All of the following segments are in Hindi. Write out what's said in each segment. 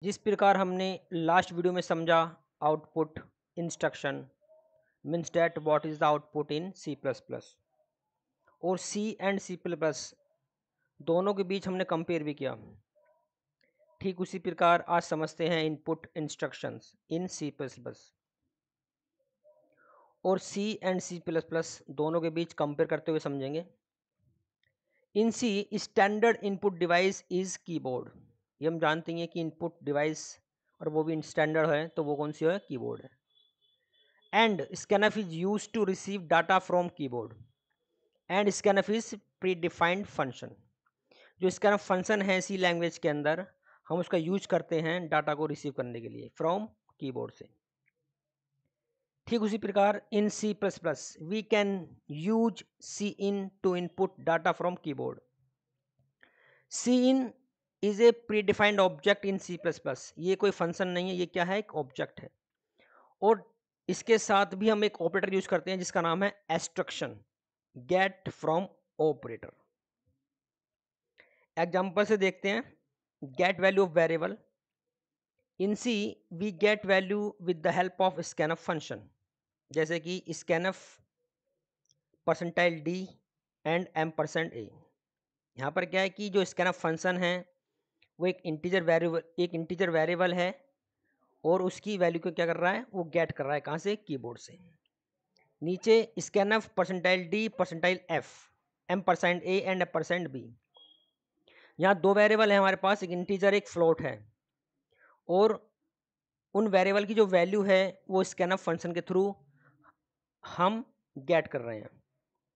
जिस प्रकार हमने लास्ट वीडियो में समझा output instruction means that what is the output in C plus plus और C and C plus plus दोनों के बीच हमने कंपेयर भी किया। ठीक उसी प्रकार आज समझते हैं input instructions in C plus plus और C and C plus plus दोनों के बीच कंपेयर करते हुए समझेंगे। In C standard input device is keyboard. ये हम जानते हैं कि इनपुट डिवाइस और वो भी स्टैंडर्ड है तो वो कौन सी है, कीबोर्ड है। And scanf is used to receive data from keyboard and scanf is predefined function। जो scanf फंक्शन है सी लैंग्वेज के अंदर हम उसका यूज करते हैं डाटा को रिसीव करने के लिए फ्रॉम कीबोर्ड से। ठीक उसी प्रकार in C plus plus we can use C in to input data from keyboard. C in is a predefined object in C plus plus. ये कोई फंक्शन नहीं है, ये क्या है, एक ऑब्जेक्ट है। और इसके साथ भी हम एक ऑपरेटर यूज करते हैं जिसका नाम है abstraction, get from operator. Example से देखते हैं। Get value of variable in C we get value with the help of scanf function, जैसे कि scanf percentile D and m%a। यहाँ पर क्या है कि जो स्कैनफ फंक्शन है वो एक इंटीजर वेरिएबल है और उसकी वैल्यू को क्या कर रहा है, वो गेट कर रहा है कहाँ से, कीबोर्ड से। नीचे scanf percentile D percentile F m%a and m%b। यहाँ दो वेरिएबल है हमारे पास, एक इंटीजर एक फ्लोट है और उन वेरिएबल की जो वैल्यू है वो स्कैनफ फंक्शन के थ्रू हम गेट कर रहे हैं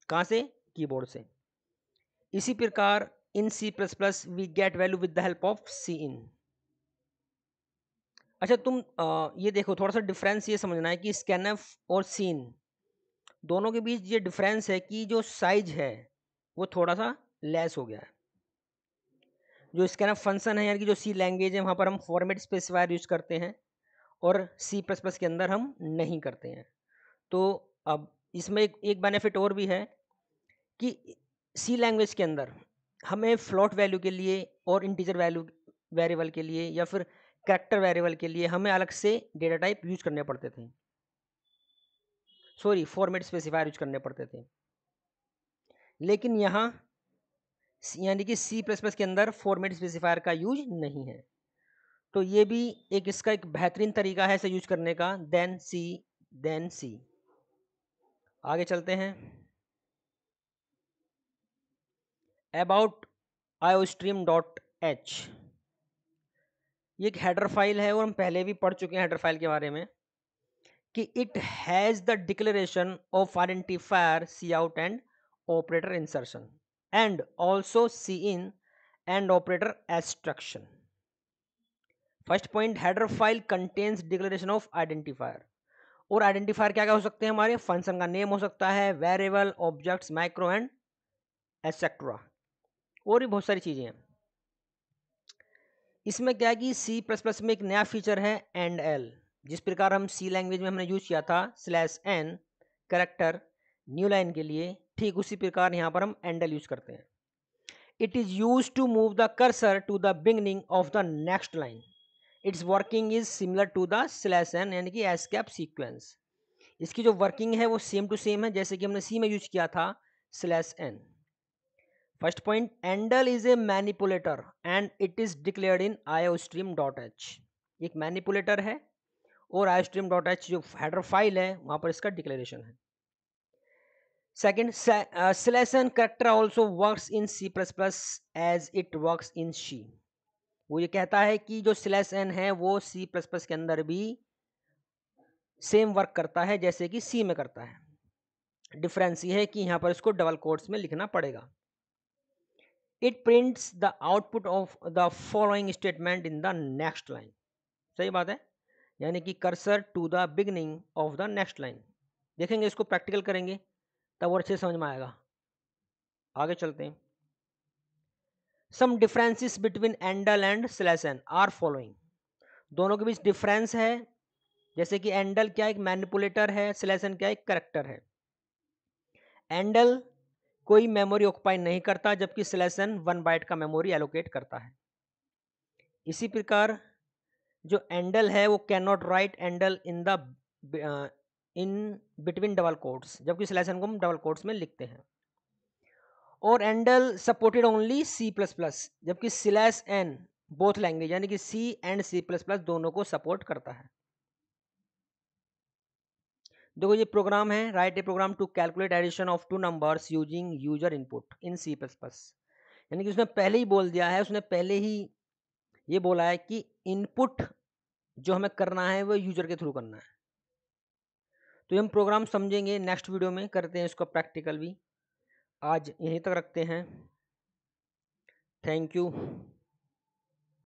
कहाँ से, कीबोर्ड से। इसी प्रकार in C plus plus we get value with the help of C in. अच्छा तुम ये देखो, थोड़ा सा डिफरेंस ये समझना है कि स्कैनफ और सीन दोनों के बीच ये डिफरेंस है कि जो साइज है वो थोड़ा सा लेस हो गया है। जो स्कैनफ फंक्शन है यानी कि जो सी लैंग्वेज है वहाँ पर हम फॉर्मेट स्पेसिफायर यूज करते हैं और सी प्लस प्लस के अंदर हम नहीं करते हैं। तो अब इसमें एक बेनिफिट और भी है कि सी लैंग्वेज के अंदर हमें फ्लोट वैल्यू के लिए और इंटीजर वैल्यू वेरिएबल के लिए या फिर कैरेक्टर वेरिएबल के लिए हमें अलग से डेटा टाइप यूज करने पड़ते थे, सॉरी फॉर्मेट स्पेसिफायर यूज करने पड़ते थे। लेकिन यहाँ यानी कि सी प्लस प्लस के अंदर फॉर्मेट स्पेसिफायर का यूज नहीं है। तो ये भी एक इसका एक बेहतरीन तरीका है इसे यूज करने का, देन सी। आगे चलते हैं। अबाउट iostream.h ये एक हेडर फाइल है और हम पहले भी पढ़ चुके हैं हेडर फाइल के बारे में कि it has the declaration of identifier cout and operator insertion and also cin and operator abstraction. First point, header file contains declaration of identifier. और आइडेंटिफायर क्या क्या हो सकते हैं हमारे, फंक्शन का नेम हो सकता है, variable, objects, micro and etcetera, और भी बहुत सारी चीजें हैं। इसमें क्या है कि सी प्लस प्लस में एक नया फीचर है एंड एल। जिस प्रकार हम सी लैंग्वेज में हमने यूज किया था /n कैरेक्टर न्यू लाइन के लिए, ठीक उसी प्रकार यहाँ पर हम एंड एल यूज करते हैं। It is use to move the cursor to the beginning of the next line. It's working is similar to the /n यानी कि एस्केप सीक्वेंस। इसकी जो वर्किंग है वो सेम टू सेम है जैसे कि हमने सी में यूज किया था /n। First point, endl is a manipulator and it is declared in iostream.h। एक मैनिपुलेटर है और iostream.h जो हेडर फाइल है वहां पर इसका डिक्लेरेशन है। Second, /n character also works in C++ as it works in C। वो ये कहता है कि जो /n है वो C++ के अंदर भी सेम वर्क करता है जैसे कि C में करता है। डिफरेंस ये है कि यहाँ पर इसको डबल कोट्स में लिखना पड़ेगा। It prints the output of the following statement in the next line। सही बात है, यानी कि cursor to the beginning of the next line. देखेंगे इसको, प्रैक्टिकल करेंगे तब और अच्छे समझ में आएगा। आगे चलते हैं। Some differences between endl and /n are following. दोनों के बीच डिफरेंस है, जैसे कि एंडल क्या एक मैनिपुलेटर है, /n क्या एक करेक्टर है। एंडल कोई मेमोरी ऑक्युपाई नहीं करता जबकि /n 1 बाइट का मेमोरी एलोकेट करता है। इसी प्रकार जो एंडल है वो can not write endl in the in between double quotes, जबकि स्लैश एन को हम डबल कोट्स में लिखते हैं। और endl supported only C plus plus, जबकि स्लैश एन बोथ लैंग्वेज यानी कि C and C plus plus दोनों को सपोर्ट करता है। देखो ये प्रोग्राम है, write a program to calculate addition of two numbers using user input in C plus plus. यानी कि उसने पहले ही बोल दिया है, उसने पहले ही ये बोला है कि इनपुट जो हमें करना है वो यूजर के थ्रू करना है। तो ये हम प्रोग्राम समझेंगे नेक्स्ट वीडियो में, करते हैं इसको प्रैक्टिकल भी। आज यहीं तक रखते हैं। Thank you.